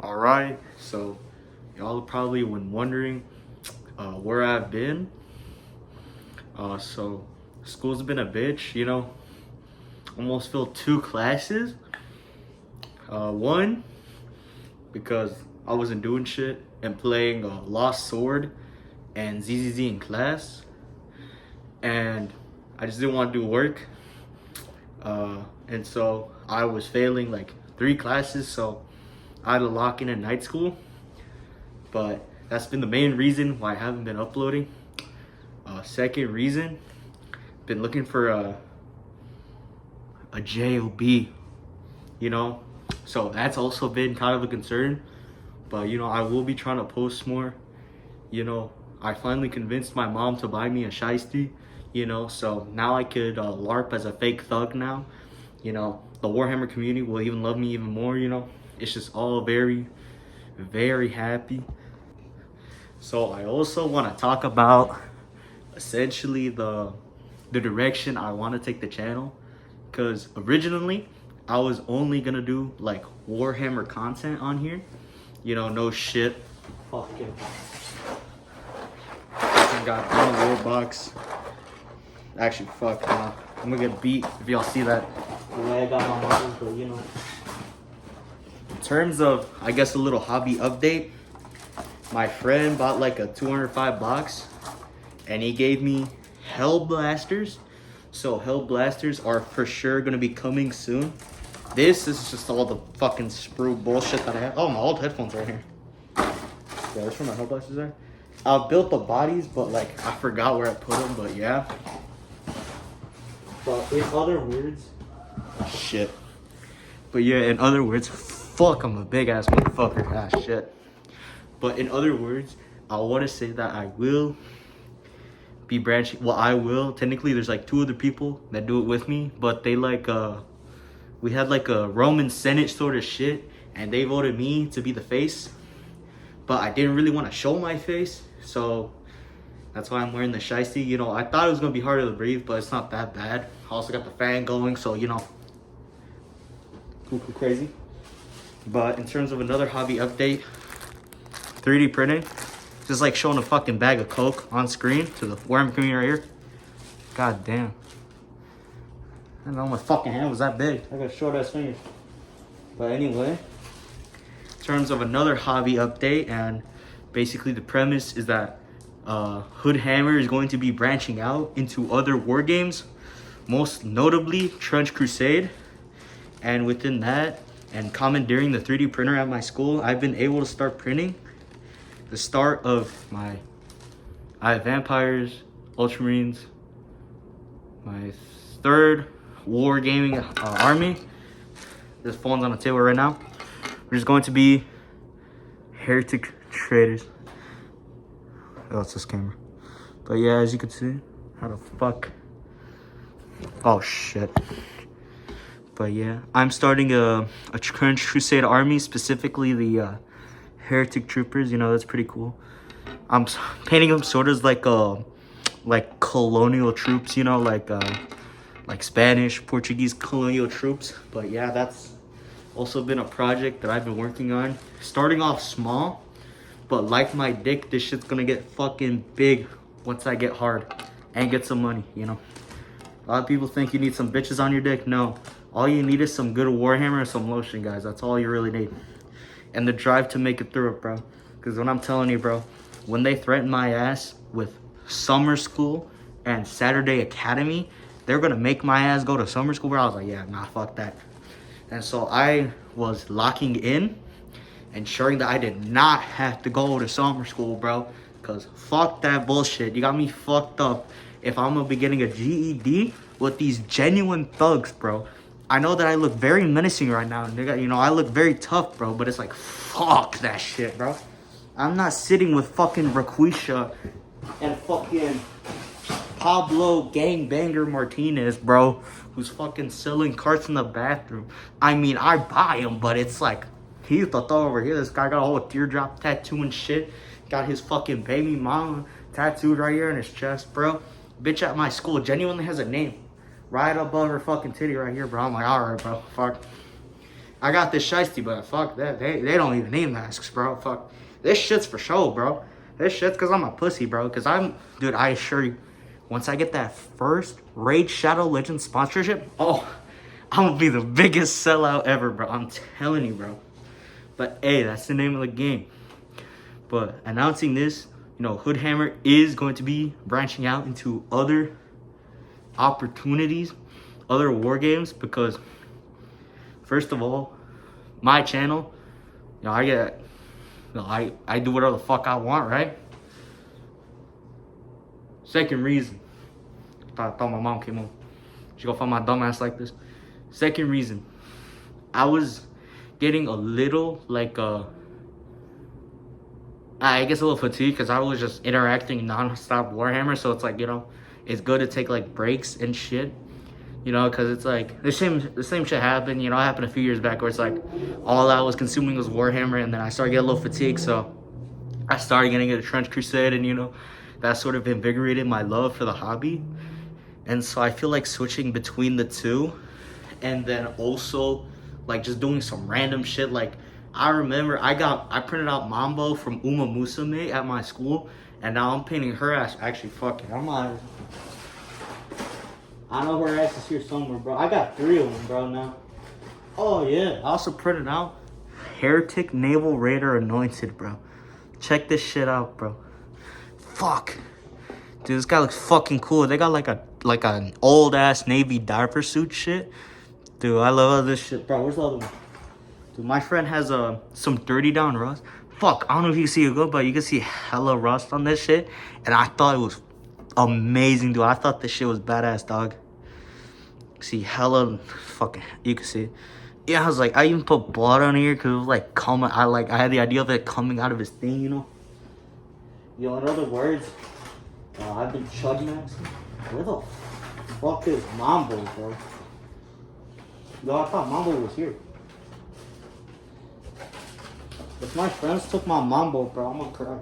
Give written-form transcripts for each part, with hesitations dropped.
Alright, so y'all probably been wondering where I've been. So school's been a bitch, almost failed 2 classes. One, because I wasn't doing shit and playing Lost Sword and ZZZ in class. And I just didn't want to do work. And so I was failing like 3 classes, so I had to lock in at night school. But that's been the main reason why I haven't been uploading. Second reason, been looking for a job, so that's also been kind of a concern. But I will be trying to post more. I finally convinced my mom to buy me a shiesty, so now I could LARP as a fake thug now. The Warhammer community will even love me even more. It's just all very, very happy. So I also want to talk about essentially the direction I want to take the channel, because originally I was only gonna do like Warhammer content on here. No shit. Fucking got on the war box. Actually, fuck. I'm gonna get beat if y'all see that. The way I got my muscles, but In terms of, I guess, a little hobby update, my friend bought like a 205 box and he gave me Hell Blasters. So Hell Blasters are for sure gonna be coming soon. This is just all the fucking sprue bullshit that I have. Oh, my old headphones right here. Yeah, that's where my Hell Blasters are. I built the bodies, but like I forgot where I put them, but yeah. But in other words, shit. But yeah, in other words, fuck, I'm a big ass motherfucker. Shit. But in other words, I want to say that I will be branching. Well, I will. Technically, there's like 2 other people that do it with me, but they like, we had like a Roman Senate sort of shit, and they voted me to be the face. But I didn't really want to show my face, so that's why I'm wearing the shiesty. I thought it was going to be harder to breathe, but it's not that bad. I also got the fan going, so, cuckoo crazy. But in terms of another hobby update, 3D printing. Just like showing a fucking bag of Coke on screen to the Warhammer community right here. God damn. I didn't know my fucking hand was that big. I got short ass fingers. But anyway, in terms of another hobby update, and basically the premise is that Hood Hammer is going to be branching out into other war games, most notably Trench Crusade. And within that, and commandeering the 3D printer at my school, I've been able to start printing the start of I have Vampires, Ultramarines, my 3rd wargaming army. This phone's on the table right now. There's going to be Heretic Traders. Oh, it's this camera. But yeah, as you can see, how the fuck. Oh shit. But yeah, I'm starting a Trench Crusade army, specifically the Heretic Troopers. That's pretty cool. I'm painting them sort of like colonial troops, like Spanish, Portuguese colonial troops. But yeah, that's also been a project that I've been working on. Starting off small, but like my dick, this shit's gonna get fucking big once I get hard and get some money, A lot of people think you need some bitches on your dick. No, all you need is some good Warhammer and some lotion, guys. That's all you really need. And the drive to make it through it, bro. Because when I'm telling you, bro, when they threaten my ass with summer school and Saturday Academy, they're gonna make my ass go to summer school, bro. I was like, yeah, nah, fuck that. And so I was locking in, ensuring that I did not have to go to summer school, bro. Because fuck that bullshit. You got me fucked up if I'm gonna be getting a GED with these genuine thugs, bro. I know that I look very menacing right now, nigga. I look very tough, bro. But it's like, fuck that shit, bro. I'm not sitting with fucking Raquisha and fucking Pablo Gangbanger Martinez, bro, who's fucking selling carts in the bathroom. I mean, I buy him, but it's like, he's the thug over here. This guy got a whole teardrop tattoo and shit. Got his fucking baby mama tattooed right here in his chest, bro. Bitch at my school genuinely has a name right above her fucking titty right here, bro. I'm like, alright, bro, fuck. I got this shiesty, but fuck that. They don't even need masks, bro. Fuck. This shit's for show, bro. This shit's because I'm a pussy, bro. Because dude, I assure you, once I get that first Raid Shadow Legends sponsorship, oh, I'm gonna be the biggest sellout ever, bro. I'm telling you, bro. But hey, that's the name of the game. But announcing this, you know, Hoodhammer is going to be branching out into other opportunities, other war games, because first of all, my channel, you know, I do whatever the fuck I want, right? Second reason, I thought my mom came home. She gonna find my dumb ass like this. Second reason, I was getting a little like I guess a little fatigued because I was just interacting non-stop Warhammer. So it's like, you know, it's good to take like breaks and shit. You know, because it's like the same shit happened. You know, it happened a few years back where it's like all I was consuming was Warhammer, and then I started getting a little fatigued. So I started getting into Trench Crusade, and you know, that sort of invigorated my love for the hobby. And so I feel like switching between the two, and then also like just doing some random shit. Like I remember I printed out Mambo from Uma Musume at my school, and now I'm painting her ass. Actually, fuck it, I know her ass is here somewhere, bro. I got 3 of them, bro, now. Oh, yeah. I also printed out Heretic Naval Raider Anointed, bro. Check this shit out, bro. Fuck. Dude, this guy looks fucking cool. They got like an old-ass Navy diver suit shit. Dude, I love this shit. Bro, where's the other one? Dude, my friend has some 30 down rust. Fuck, I don't know if you can see it good, but you can see hella rust on this shit. And I thought it was amazing, dude. I thought this shit was badass, dog. See, hella fucking, you can see it. Yeah, I was like, I even put blood on here because it was like coming. I had the idea of it coming out of his thing, you know. Yo, in other words, I've been chug maxing. Where the fuck is Mambo, bro? Yo, I thought Mambo was here. If my friends took my Mambo, bro, I'm gonna cry.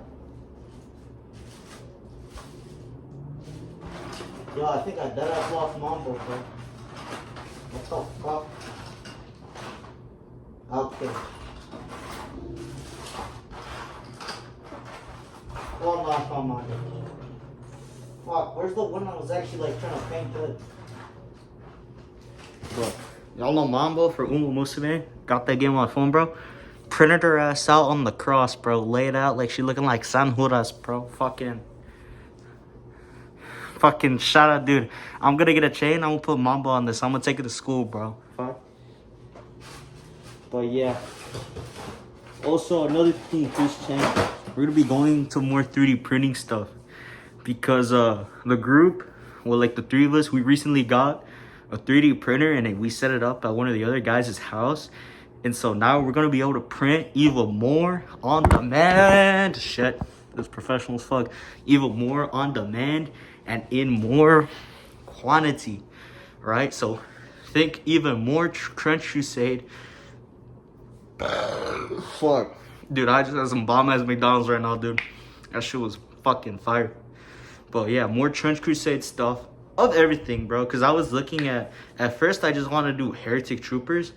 Yo, I think I dead-ass lost Mambo, bro. What the fuck? Okay. One last on mine. Fuck, where's the one I was actually like trying to paint good? Bro, y'all know Mambo for Uma Musume? Got that game on my phone, bro. Printed her ass out on the cross, bro. Laid out like she looking like San Judas, bro. Fucking shout out, dude. I'm gonna get a chain. I'm gonna put Mambo on this. I'm gonna take it to school, bro. Fuck. But yeah. Also, another thing with this channel, we're gonna be going to more 3D printing stuff. Because the group, well, like the 3 of us, we recently got a 3D printer and we set it up at one of the other guys' house. And so now we're gonna be able to print even more on demand. Shit, this professional as fuck. Even more on demand and in more quantity, right? So think even more Trench Crusade. Fuck. Dude, I just had some bomb-ass McDonald's right now, dude. That shit was fucking fire. But yeah, more Trench Crusade stuff. Of everything, bro. Because I was looking at first I just wanted to do Heretic Troopers.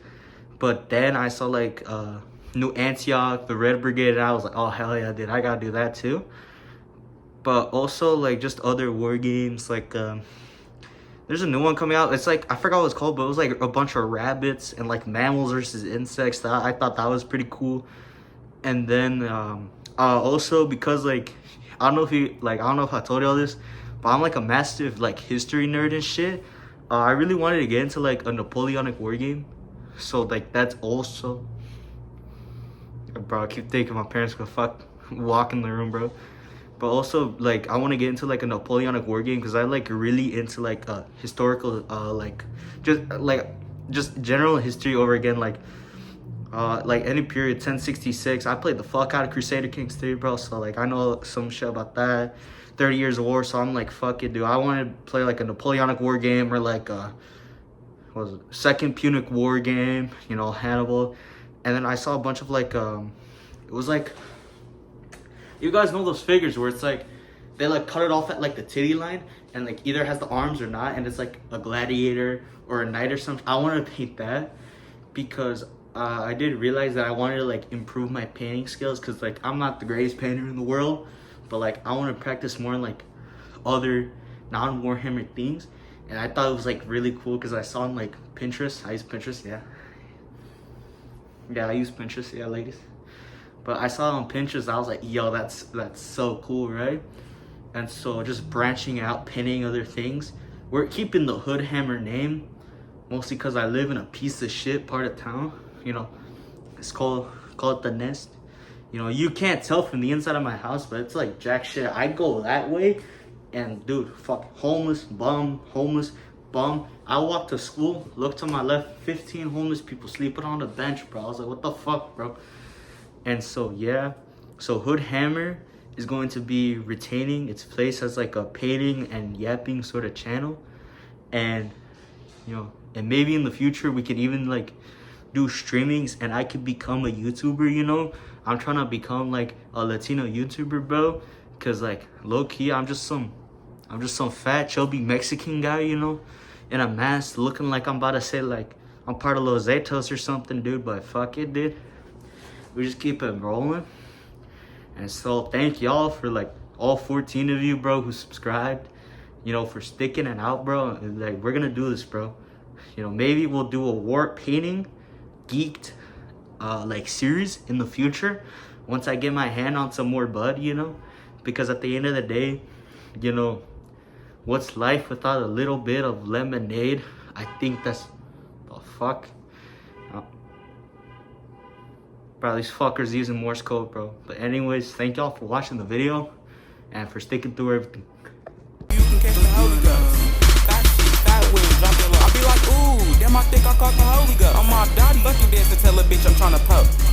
But then I saw like New Antioch, the Red Brigade, and I was like, oh hell yeah, dude, I gotta do that too. But also like just other war games, like there's a new one coming out. It's like, I forgot what it's called, but it was like a bunch of rabbits and like mammals versus insects. I thought that was pretty cool. And then also because like I don't know if I told you all this, but I'm like a massive like history nerd and shit. I really wanted to get into like a Napoleonic war game. So like that's also, bro, I keep thinking my parents gonna walk in the room, bro. But also like I want to get into like a Napoleonic war game because I like really into like historical just general history over again, like any period. 1066, I played the fuck out of Crusader Kings 3, bro, so like I know some shit about that. 30 Years of War, so I'm like, fuck it, dude. I want to play like a Napoleonic war game or like what was it, Second Punic War game, you know, Hannibal. And then I saw a bunch of like it was like, you guys know those figures where it's like they like cut it off at like the titty line and like either has the arms or not, and it's like a gladiator or a knight or something. I want to paint that because I did realize that I wanted to like improve my painting skills, because like I'm not the greatest painter in the world, but like I want to practice more like other non-Warhammer things. And I thought it was like really cool because I saw on like Pinterest. I use Pinterest, yeah. Yeah, I use Pinterest, yeah, ladies. But I saw it on Pinterest. I was like, yo, that's so cool, right? And so just branching out, pinning other things. We're keeping the Hood Hammer name, mostly because I live in a piece of shit part of town. You know, it's call it the Nest. You know, you can't tell from the inside of my house, but it's like jack shit. I go that way, and dude, fuck, homeless bum. I walk to school, look to my left, 15 homeless people sleeping on the bench, bro. I was like, what the fuck, bro? And so yeah, so Hood Hammer is going to be retaining its place as like a painting and yapping sort of channel. And you know, and maybe in the future we could even like do streamings and I could become a YouTuber, you know. I'm trying to become like a Latino YouTuber, bro, because like low key I'm just some fat chubby Mexican guy, you know, in a mask, looking like I'm about to say like I'm part of Los Zetos or something, dude. But fuck it, dude, we just keep it rolling. And so thank y'all for like all 14 of you, bro, who subscribed, you know, for sticking it out, bro. Like, we're gonna do this, bro. You know, maybe we'll do a war painting geeked like series in the future once I get my hand on some more bud, you know, because at the end of the day, you know, what's life without a little bit of lemonade? I think that's the fuck. Bro, these fuckers using Morse code, bro. But anyways, thank y'all for watching the video and for sticking through everything. You can catch the Holy Ghost. Fat shit, fat wings, drop it low. I be like, ooh, damn, I think I caught the Holy Ghost. I'm my daddy, fucking dance to tell a bitch I'm tryna poke.